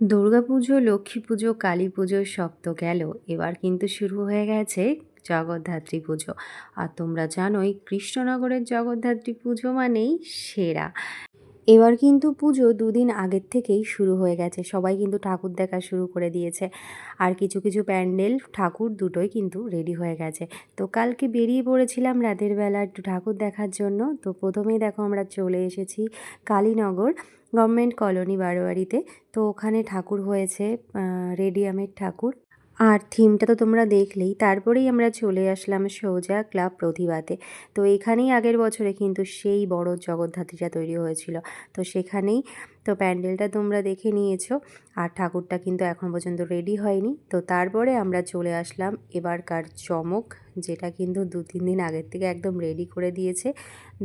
দুর্গাপুজো, লক্ষ্মী পুজো, কালী পুজোর সব তো গেল। এবার কিন্তু শুরু হয়ে গেছে জগদ্ধাত্রী পুজো। আর তোমরা জানোই কৃষ্ণনগরের জগদ্ধাত্রী পুজো মানেই সেরা। এবার কিন্তু পুজো ২ দিন আগের থেকেই শুরু হয়ে গেছে। সবাই কিন্তু ঠাকুর দেখা শুরু করে দিয়েছে। আর কিছু, কিছু প্যান্ডেল ঠাকুর দুটোই কিন্তু রেডি হয়ে গেছে। তো কালকে বেরিয়ে পড়েছিলাম রাতের বেলা একটু ঠাকুর দেখার জন্য। তো ১ম এই দেখো আমরা চলে এসেছি কালীনগর গভর্নমেন্ট কলোনি বারোয়ারিতে। তো ওখানে ঠাকুর হয়েছে, রেডিয়ামের ঠাকুর। আর থিমটা তো তোমরা দেখলেই। তারপরেই আমরা চলে আসলাম সোজা ক্লাব প্রতিভাতে। তো এখানেই আগের বছরে কিন্তু সেই বড় জগদ্ধাত্রীটা তৈরি হয়েছিল। তো সেখানেই তো প্যান্ডেলটা তোমরা দেখে নিয়েছো। আর ঠাকুরটা কিন্তু এখন পর্যন্ত রেডি হয়নি। তো তারপরে আমরা চলে আসলাম এবারকার চমক, যেটা কিন্তু ২-৩ দিন আগের থেকে একদম রেডি করে দিয়েছে।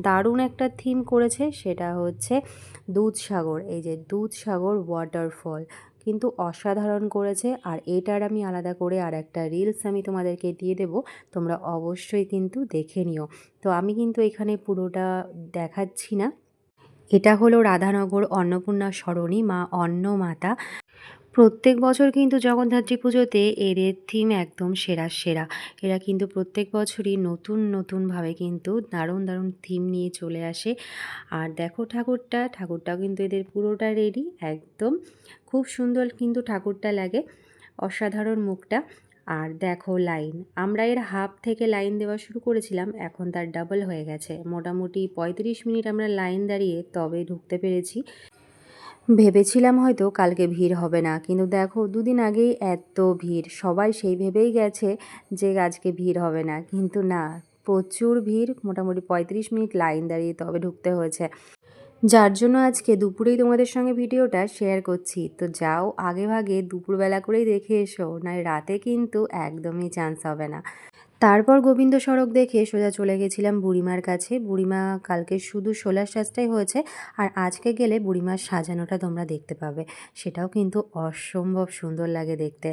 দারুণ একটা থিম করেছে, সেটা হচ্ছে দুধসাগর। এই যে দুধসাগর ওয়াটারফল কিন্তু অসাধারণ করেছে। আর এটার আমি আলাদা করে আরেকটা রিলস আমি তোমাদেরকে দিয়ে দেবো, তোমরা অবশ্যই কিন্তু দেখে নিও। তো আমি কিন্তু এখানে পুরোটা দেখাচ্ছি না। এটা হলো রাধানগর অন্নপূর্ণা সরণি মা অন্নমাতা। প্রত্যেক বছর কিন্তু জগদ্ধাত্রী পুজোতে এদের থিম একদম সেরা সেরা। এরা কিন্তু প্রত্যেক বছরই নতুন নতুনভাবে কিন্তু দারুণ দারুণ থিম নিয়ে চলে আসে। আর দেখো ঠাকুরটাও কিন্তু এদের পুরোটা রেডি একদম। খুব সুন্দর কিন্তু ঠাকুরটা লাগে, অসাধারণ মুখটা। আর দেখো লাইন, আমরা এর হাফ থেকে লাইন দেওয়া শুরু করেছিলাম, এখন তার ডাবল হয়ে গেছে। মোটামুটি ৩৫ মিনিট আমরা লাইন দাঁড়িয়ে তবে ঢুকতে পেরেছি। ভেবেছিলাম হয়তো কালকে ভিড় হবে না, কিন্তু দেখো ২ দিন আগেই এত ভিড়। সবাই সেই ভেবেই গেছে যে আজকে ভিড় হবে না, কিন্তু না, প্রচুর ভিড়। মোটামুটি ৩৫ মিনিট লাইন দাঁড়িয়ে তবে ঢুকতে হয়েছে। যার জন্য আজকে দুপুরেই তোমাদের সঙ্গে ভিডিওটা শেয়ার করছি। তো যাও আগেভাগে দুপুরবেলা করেই দেখে এসো, নয় রাতে কিন্তু একদমই চান্স হবে না। তারপর গোবিন্দ সড়ক দেখে সোজা চলে গেছিলাম বুড়িমার কাছে। বুড়িমা কালকে শুধু শোলার সাজটাই হয়েছে, আর আজকে গেলে বুড়িমার সাজানোটা তোমরা দেখতে পাবে। সেটাও কিন্তু অসম্ভব সুন্দর লাগে দেখতে।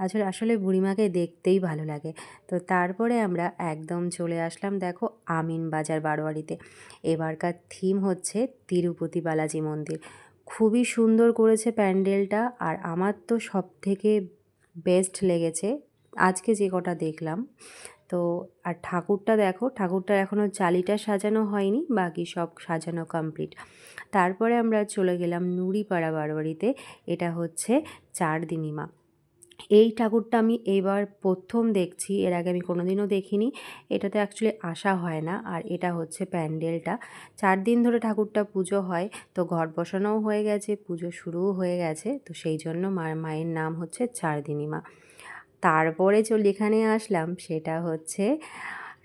আসলে আসলে বুড়িমাকে দেখতেই ভালো লাগে। তো তারপরে আমরা একদম চলে আসলাম দেখো আমিনবাজার বারোয়ারিতে। এবারকার থিম হচ্ছে তিরুপতি বালাজি মন্দির। খুবই সুন্দর করেছে প্যান্ডেলটা। আর আমার তো সবথেকে বেস্ট লেগেছে আজকে যে কটা দেখলাম। তো আর ঠাকুরটা দেখো, ঠাকুরটার এখনও চালিটা সাজানো হয়নি, বাকি সব সাজানো কমপ্লিট। তারপরে আমরা চলে গেলাম নুড়িপাড়া বারোয়ারিতে। এটা হচ্ছে চারদিনী মা। এই ঠাকুরটা আমি এইবার প্রথম দেখছি, এর আগে আমি কোনোদিনও দেখিনি। এটাতে অ্যাকচুয়ালি আসা হয় না। আর এটা হচ্ছে প্যান্ডেলটা। ৪ দিন ধরে ঠাকুরটা পুজো হয়। তো ঘট বসানোও হয়ে গেছে, পুজো শুরুও হয়ে গেছে। তো সেই জন্য মায়ের নাম হচ্ছে চারদিনী মা। তারপরে যেখানে আসলাম সেটা হচ্ছে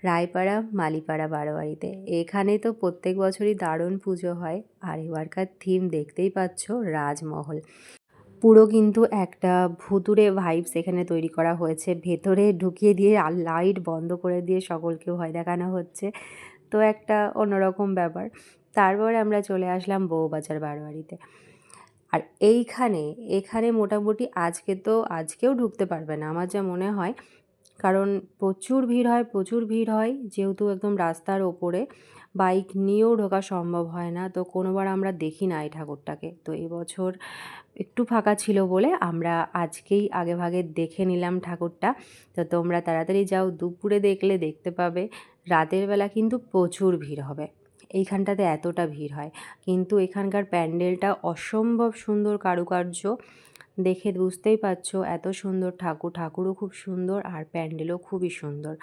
রায়পাড়া মালিপাড়া বারোয়ারিতে। এখানে তো প্রত্যেক বছরই দারুণ পুজো হয়। আর এবারকার থিম দেখতেই পাচ্ছ, রাজমহল। পুরো কিন্তু একটা ভুতুড়ে ভাইবস এখানে তৈরি করা হয়েছে। ভেতরে ঢুকিয়ে দিয়ে আর লাইট বন্ধ করে দিয়ে সকলকে ভয় দেখানো হচ্ছে। তো একটা অন্যরকম ব্যাপার। তারপরে আমরা চলে আসলাম বউবাজার বারোয়ারিতে। আর এখানে মোটামুটি আজকেও ঢুকতে পারবে না আমার যা মনে হয়। কারণ প্রচুর ভিড় হয়, যেহেতু একদম রাস্তার ওপরে বাইক নিয়েও ঢোকা সম্ভব হয় না। তো কোনোবার আমরা দেখি না এই ঠাকুরটাকে। তো এবছর একটু ফাঁকা ছিল বলে আমরা আজকেই আগেভাগে দেখে নিলাম ঠাকুরটা। তো তোমরা তাড়াতাড়ি যাও, দুপুরে দেখলে দেখতে পাবে। রাতের বেলা কিন্তু প্রচুর ভিড় হবে। এইখানটাতে এতটা ভিড় হয়, কিন্তু এখানকার প্যান্ডেলটা অসম্ভব সুন্দর কারুকার্য। দেখে বুঝতেই পারছো এত সুন্দর ঠাকুরও খুব সুন্দর, আর প্যান্ডেলও খুবই সুন্দর।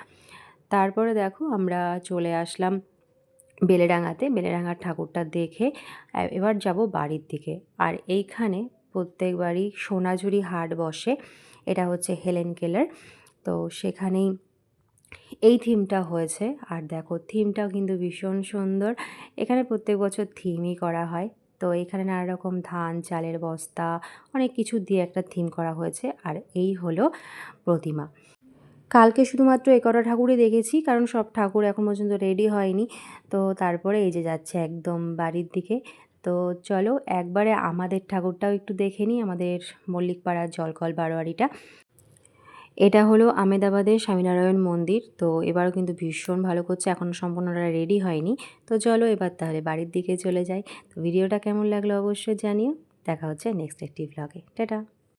তারপরে দেখো আমরা চলে আসলাম বেলেডাঙার ঠাকুরটা দেখে এবার যাব বাড়ির দিকে। আর এইখানে প্রত্যেকবারই সোনাঝুরি হাট বসে। এটা হচ্ছে হেলেন কেলার। তো সেখানেই এই থিমটা হয়েছে। আর দেখো থিমটাও কিন্তু ভীষণ সুন্দর। এখানে প্রত্যেক বছর থিমই করা হয়। তো এখানে নানা রকম ধান চালের বস্তা অনেক কিছু দিয়ে একটা থিম করা হয়েছে। আর এই হলো প্রতিমা। কালকে শুধুমাত্র এ কটা ঠাকুরই দেখেছি, কারণ সব ঠাকুর এখন পর্যন্ত রেডি হয়নি। তো তারপরে এই যে যাচ্ছে একদম বাড়ির দিকে। তো চলো একবারে আমাদের ঠাকুরটাও একটু দেখে নিই, আমাদের মল্লিকপাড়ার জলকল বারোয়ারিটা। এটা হলো আমেদাবাদের স্বামীনারায়ণ মন্দির। তো এবারও কিন্তু ভীষণ ভালো করছে, এখনও সম্পূর্ণটা রেডি হয়নি। তো চলো এবার তাহলে বাড়ির দিকে চলে যাই। তো ভিডিওটা কেমন লাগলো অবশ্যই জানিও। দেখা হচ্ছে নেক্সট একটি ভ্লগে। টাটা।